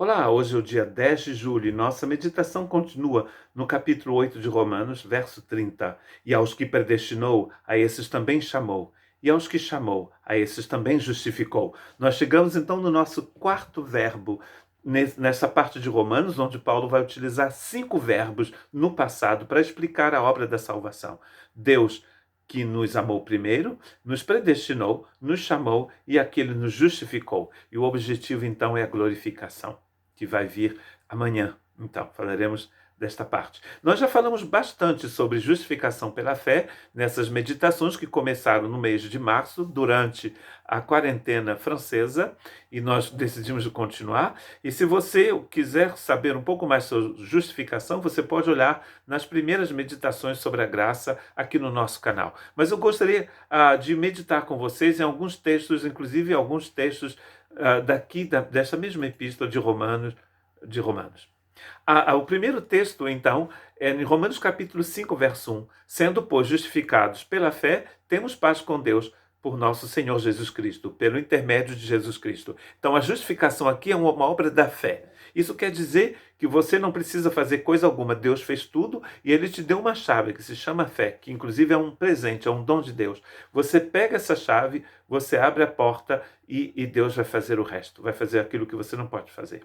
Olá, hoje é o dia 10 de julho e nossa meditação continua no capítulo 8 de Romanos, verso 30. E aos que predestinou, a esses também chamou. E aos que chamou, a esses também justificou. Nós chegamos então no nosso quarto verbo, nessa parte de Romanos, onde Paulo vai utilizar 5 verbos no passado para explicar a obra da salvação. Deus que nos amou primeiro, nos predestinou, nos chamou e aquele nos justificou. E o objetivo então é a glorificação, que vai vir amanhã. Então, falaremos desta parte. Nós já falamos bastante sobre justificação pela fé nessas meditações que começaram no mês de março, durante a quarentena francesa, e nós decidimos continuar. E se você quiser saber um pouco mais sobre justificação, você pode olhar nas primeiras meditações sobre a graça aqui no nosso canal. Mas eu gostaria de meditar com vocês em alguns textos, inclusive alguns textos desta mesma epístola de Romanos. O primeiro texto, então, é em Romanos capítulo 5, verso 1. Sendo, pois, justificados pela fé, temos paz com Deus por nosso Senhor Jesus Cristo, pelo intermédio de Jesus Cristo. Então, a justificação aqui é uma obra da fé. Isso quer dizer que você não precisa fazer coisa alguma. Deus fez tudo e Ele te deu uma chave que se chama fé, que inclusive é um presente, é um dom de Deus. Você pega essa chave, você abre a porta e Deus vai fazer o resto. Vai fazer aquilo que você não pode fazer.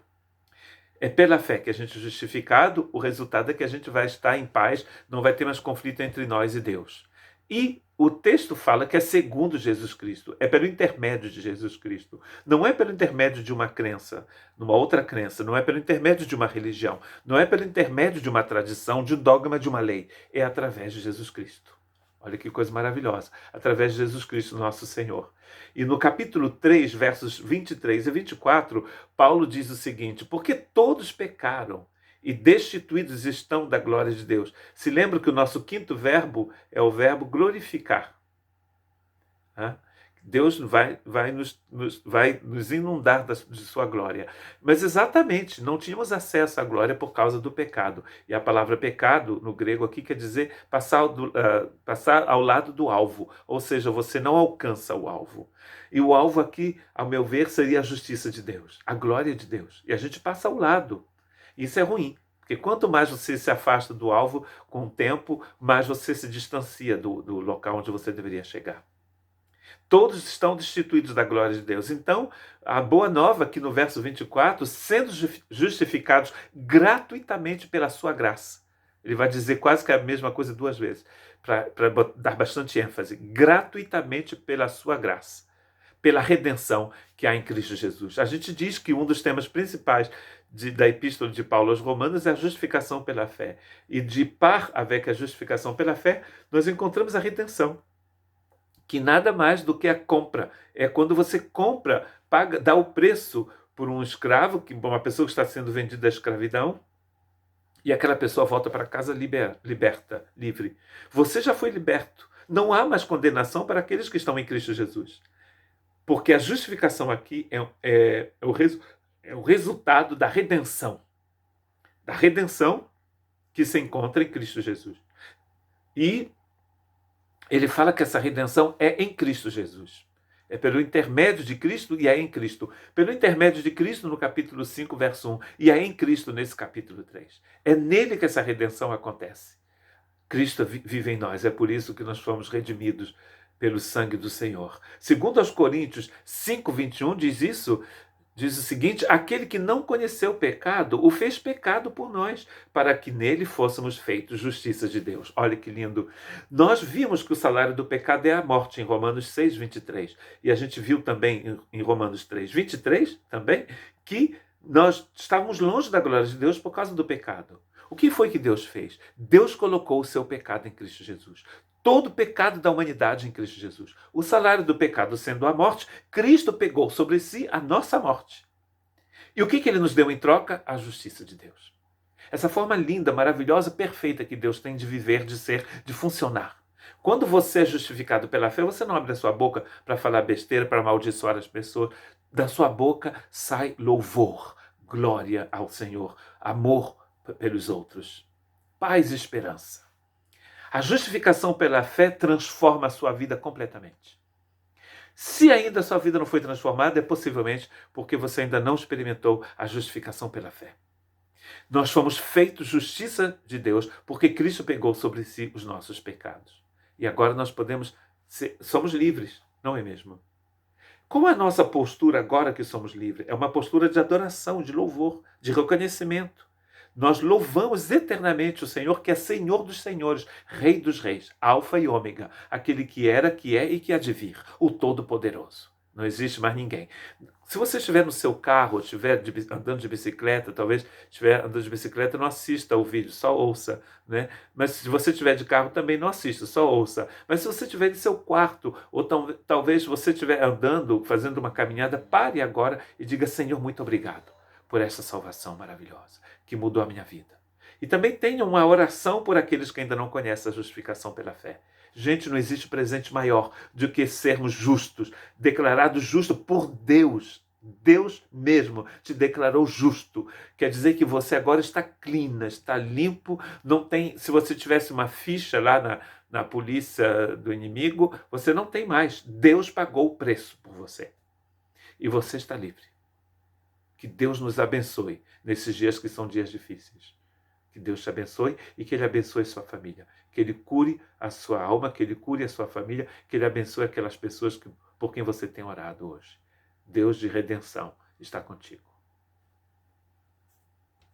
É pela fé que a gente é justificado, o resultado é que a gente vai estar em paz, não vai ter mais conflito entre nós e Deus. E o texto fala que é segundo Jesus Cristo, é pelo intermédio de Jesus Cristo. Não é pelo intermédio de uma crença, numa outra crença, não é pelo intermédio de uma religião, não é pelo intermédio de uma tradição, de um dogma, de uma lei. É através de Jesus Cristo. Olha que coisa maravilhosa. Através de Jesus Cristo, nosso Senhor. E no capítulo 3, versos 23 e 24, Paulo diz o seguinte: porque todos pecaram e destituídos estão da glória de Deus. Se lembra que o nosso quinto verbo é o verbo glorificar. Deus vai nos inundar de sua glória. Mas exatamente, não tínhamos acesso à glória por causa do pecado. E a palavra pecado, no grego aqui, quer dizer passar ao lado do alvo. Ou seja, você não alcança o alvo. E o alvo aqui, ao meu ver, seria a justiça de Deus, a glória de Deus. E a gente passa ao lado. Isso é ruim. Porque quanto mais você se afasta do alvo, com o tempo, mais você se distancia do local onde você deveria chegar. Todos estão destituídos da glória de Deus. Então, a boa nova aqui no verso 24, sendo justificados gratuitamente pela sua graça. Ele vai dizer quase que a mesma coisa duas vezes, para dar bastante ênfase. Gratuitamente pela sua graça, pela redenção que há em Cristo Jesus. A gente diz que um dos temas principais da epístola de Paulo aos Romanos é a justificação pela fé. E de par avec a justificação pela fé, nós encontramos a redenção, que nada mais do que a compra. É quando você compra, paga, dá o preço por um escravo, uma pessoa que está sendo vendida à escravidão, e aquela pessoa volta para casa liberta, livre. Você já foi liberto. Não há mais condenação para aqueles que estão em Cristo Jesus. Porque a justificação aqui é o resultado da redenção. Da redenção que se encontra em Cristo Jesus. E ele fala que essa redenção é em Cristo Jesus. É pelo intermédio de Cristo e é em Cristo. Pelo intermédio de Cristo no capítulo 5, verso 1, e é em Cristo nesse capítulo 3. É nele que essa redenção acontece. Cristo vive em nós, é por isso que nós fomos redimidos pelo sangue do Senhor. Segundo aos Coríntios 5, 21, diz o seguinte: aquele que não conheceu o pecado, o fez pecado por nós, para que nele fôssemos feitos justiça de Deus. Olha que lindo. Nós vimos que o salário do pecado é a morte, em Romanos 6, 23. E a gente viu também em Romanos 3, 23, também, que nós estávamos longe da glória de Deus por causa do pecado. O que foi que Deus fez? Deus colocou o seu pecado em Cristo Jesus. Todo o pecado da humanidade em Cristo Jesus. O salário do pecado sendo a morte, Cristo pegou sobre si a nossa morte. E o que ele nos deu em troca? A justiça de Deus. Essa forma linda, maravilhosa, perfeita que Deus tem de viver, de ser, de funcionar. Quando você é justificado pela fé, você não abre a sua boca para falar besteira, para amaldiçoar as pessoas. Da sua boca sai louvor, glória ao Senhor, amor pelos outros, paz e esperança. A justificação pela fé transforma a sua vida completamente. Se ainda a sua vida não foi transformada, é possivelmente porque você ainda não experimentou a justificação pela fé. Nós fomos feitos justiça de Deus porque Cristo pegou sobre si os nossos pecados. E agora nós podemos somos livres, não é mesmo? Qual é a nossa postura agora que somos livres? É uma postura de adoração, de louvor, de reconhecimento. Nós louvamos eternamente o Senhor, que é Senhor dos senhores, Rei dos reis, Alfa e Ômega, aquele que era, que é e que há de vir, o Todo-Poderoso. Não existe mais ninguém. Se você estiver no seu carro, estiver andando de bicicleta, talvez estiver andando de bicicleta, não assista ao vídeo, só ouça, né? Mas se você estiver de carro, também não assista, só ouça. Mas se você estiver em seu quarto, ou talvez você estiver andando, fazendo uma caminhada, pare agora e diga: Senhor, muito obrigado por essa salvação maravilhosa que mudou a minha vida. E também tenha uma oração por aqueles que ainda não conhecem a justificação pela fé. Gente, não existe presente maior do que sermos justos, declarados justos por Deus. Deus mesmo te declarou justo. Quer dizer que você agora está clean, está limpo. Não tem. Se você tivesse uma ficha lá na polícia do inimigo, você não tem mais. Deus pagou o preço por você. E você está livre. Que Deus nos abençoe nesses dias que são dias difíceis. Que Deus te abençoe e que Ele abençoe sua família. Que Ele cure a sua alma, que Ele cure a sua família, que Ele abençoe aquelas pessoas por quem você tem orado hoje. Deus de redenção está contigo.